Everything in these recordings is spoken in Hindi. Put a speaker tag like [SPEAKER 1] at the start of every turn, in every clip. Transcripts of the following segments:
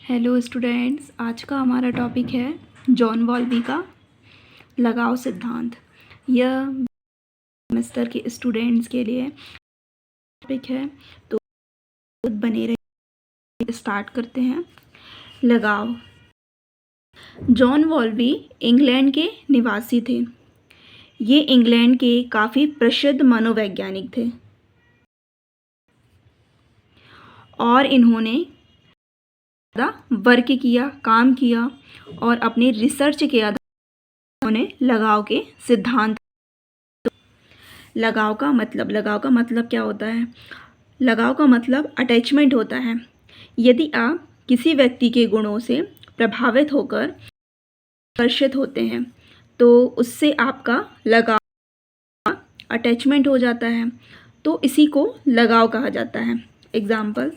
[SPEAKER 1] हेलो स्टूडेंट्स, आज का हमारा टॉपिक है जॉन बॉल्बी का लगाव सिद्धांत। यह सेमेस्टर के स्टूडेंट्स के लिए टॉपिक है, तो बने रहिए। स्टार्ट करते हैं। लगाव। जॉन बॉल्बी इंग्लैंड के निवासी थे। ये इंग्लैंड के काफ़ी प्रसिद्ध मनोवैज्ञानिक थे और इन्होंने वर्क किया, काम किया और अपने रिसर्च के आधार उन्होंने लगाव के सिद्धांत। लगाव का मतलब क्या होता है? लगाव का मतलब अटैचमेंट होता है। यदि आप किसी व्यक्ति के गुणों से प्रभावित होकर आकर्षित होते हैं तो उससे आपका लगाव, अटैचमेंट हो जाता है, तो इसी को लगाव कहा जाता है। एग्जाम्पल,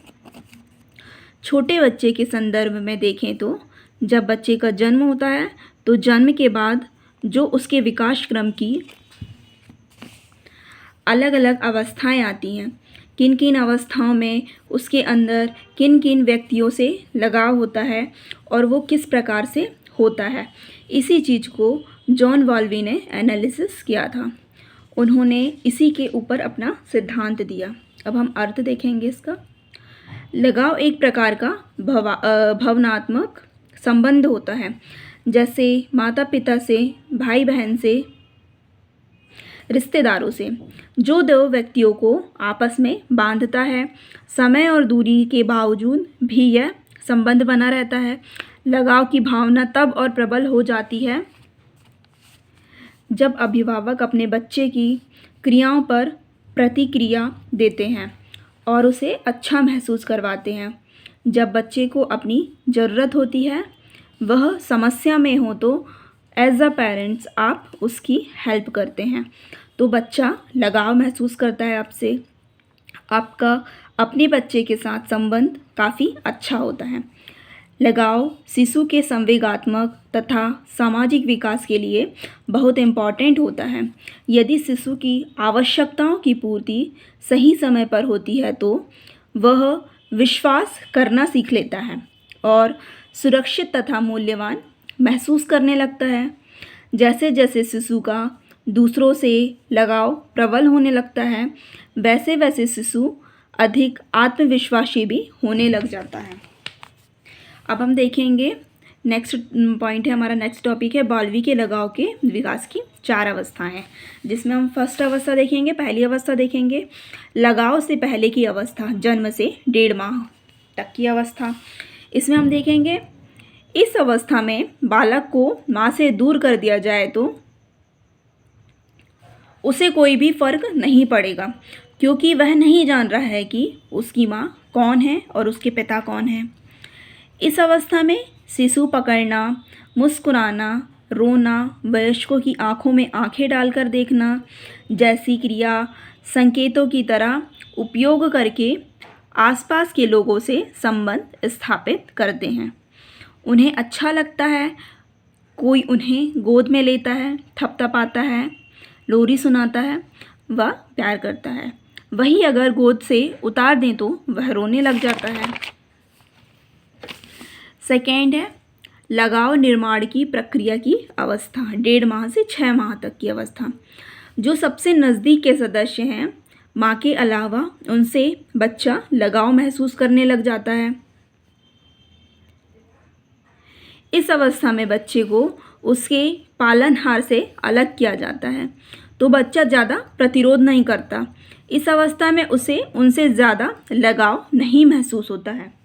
[SPEAKER 1] छोटे बच्चे के संदर्भ में देखें तो जब बच्चे का जन्म होता है तो जन्म के बाद जो उसके विकास क्रम की अलग अलग अवस्थाएं आती हैं, किन किन अवस्थाओं में उसके अंदर किन किन व्यक्तियों से लगाव होता है और वो किस प्रकार से होता है, इसी चीज़ को जॉन बॉल्बी ने एनालिसिस किया था। उन्होंने इसी के ऊपर अपना सिद्धांत दिया। अब हम अर्थ देखेंगे इसका। लगाव एक प्रकार का भावनात्मक संबंध होता है, जैसे माता पिता से, भाई बहन से, रिश्तेदारों से, जो दो व्यक्तियों को आपस में बांधता है। समय और दूरी के बावजूद भी यह संबंध बना रहता है। लगाव की भावना तब और प्रबल हो जाती है जब अभिभावक अपने बच्चे की क्रियाओं पर प्रतिक्रिया देते हैं और उसे अच्छा महसूस करवाते हैं। जब बच्चे को अपनी ज़रूरत होती है, वह समस्या में हो, तो एज अ पेरेंट्स आप उसकी हेल्प करते हैं, तो बच्चा लगाव महसूस करता है आपसे। आपका अपने बच्चे के साथ संबंध काफ़ी अच्छा होता है। लगाव शिशु के संवेगात्मक तथा सामाजिक विकास के लिए बहुत इम्पॉर्टेंट होता है। यदि शिशु की आवश्यकताओं की पूर्ति सही समय पर होती है तो वह विश्वास करना सीख लेता है और सुरक्षित तथा मूल्यवान महसूस करने लगता है। जैसे जैसे शिशु का दूसरों से लगाव प्रबल होने लगता है, वैसे वैसे शिशु अधिक आत्मविश्वासी भी होने लग जाता है। अब हम देखेंगे नेक्स्ट पॉइंट है हमारा, नेक्स्ट टॉपिक है बॉल्बी के लगाव के विकास की 4 अवस्थाएं हैं, जिसमें हम फर्स्ट अवस्था देखेंगे, पहली अवस्था देखेंगे लगाव से पहले की अवस्था, जन्म से 1.5 माह तक की अवस्था। इसमें हम देखेंगे इस अवस्था में बालक को माँ से दूर कर दिया जाए तो उसे कोई भी फर्क नहीं पड़ेगा, क्योंकि वह नहीं जान रहा है कि उसकी माँ कौन है और उसके पिता कौन है। इस अवस्था में शिशु पकड़ना, मुस्कुराना, रोना, वयस्कों की आंखों में आंखें डालकर देखना जैसी क्रिया संकेतों की तरह उपयोग करके आसपास के लोगों से संबंध स्थापित करते हैं। उन्हें अच्छा लगता है, कोई उन्हें गोद में लेता है, थपथपाता है, लोरी सुनाता है, वह प्यार करता है। वही अगर गोद से उतार दें तो वह रोने लग जाता है। सेकेंड है लगाव निर्माण की प्रक्रिया की अवस्था, 1.5 माह से 6 माह तक की अवस्था। जो सबसे नज़दीक के सदस्य हैं, माँ के अलावा, उनसे बच्चा लगाव महसूस करने लग जाता है। इस अवस्था में बच्चे को उसके पालनहार से अलग किया जाता है, तो बच्चा ज़्यादा प्रतिरोध नहीं करता। इस अवस्था में उसे उनसे ज़्यादा लगाव नहीं महसूस होता है।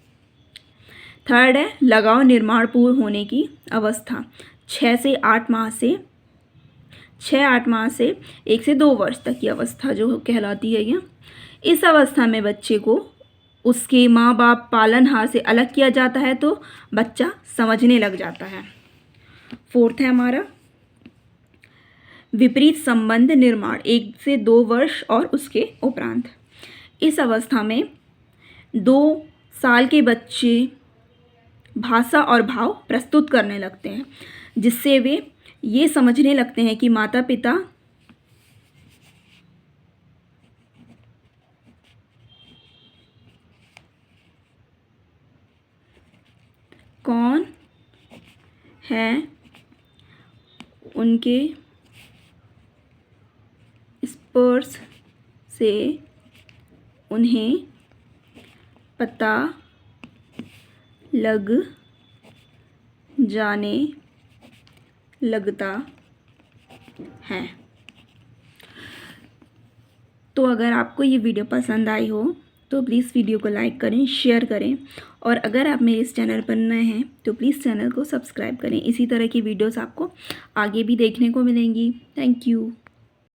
[SPEAKER 1] थर्ड है लगाव निर्माण पूर्ण होने की अवस्था, 6 से 8 माह से 1 से 2 वर्ष तक की अवस्था जो कहलाती है यह। इस अवस्था में बच्चे को उसके माँ बाप पालनहार से अलग किया जाता है, तो बच्चा समझने लग जाता है। फोर्थ है हमारा विपरीत संबंध निर्माण, 1 से 2 वर्ष और उसके उपरांत। इस अवस्था में 2 साल के बच्चे भाषा और भाव प्रस्तुत करने लगते हैं, जिससे वे ये समझने लगते हैं कि माता पिता कौन है उनके स्पर्श से उन्हें पता लग जाने लगता है। तो अगर आपको ये वीडियो पसंद आई हो तो प्लीज़ वीडियो को लाइक करें, शेयर करें, और अगर आप मेरे इस चैनल पर नए हैं तो प्लीज़ चैनल को सब्सक्राइब करें। इसी तरह की वीडियोस आपको आगे भी देखने को मिलेंगी। Thank you.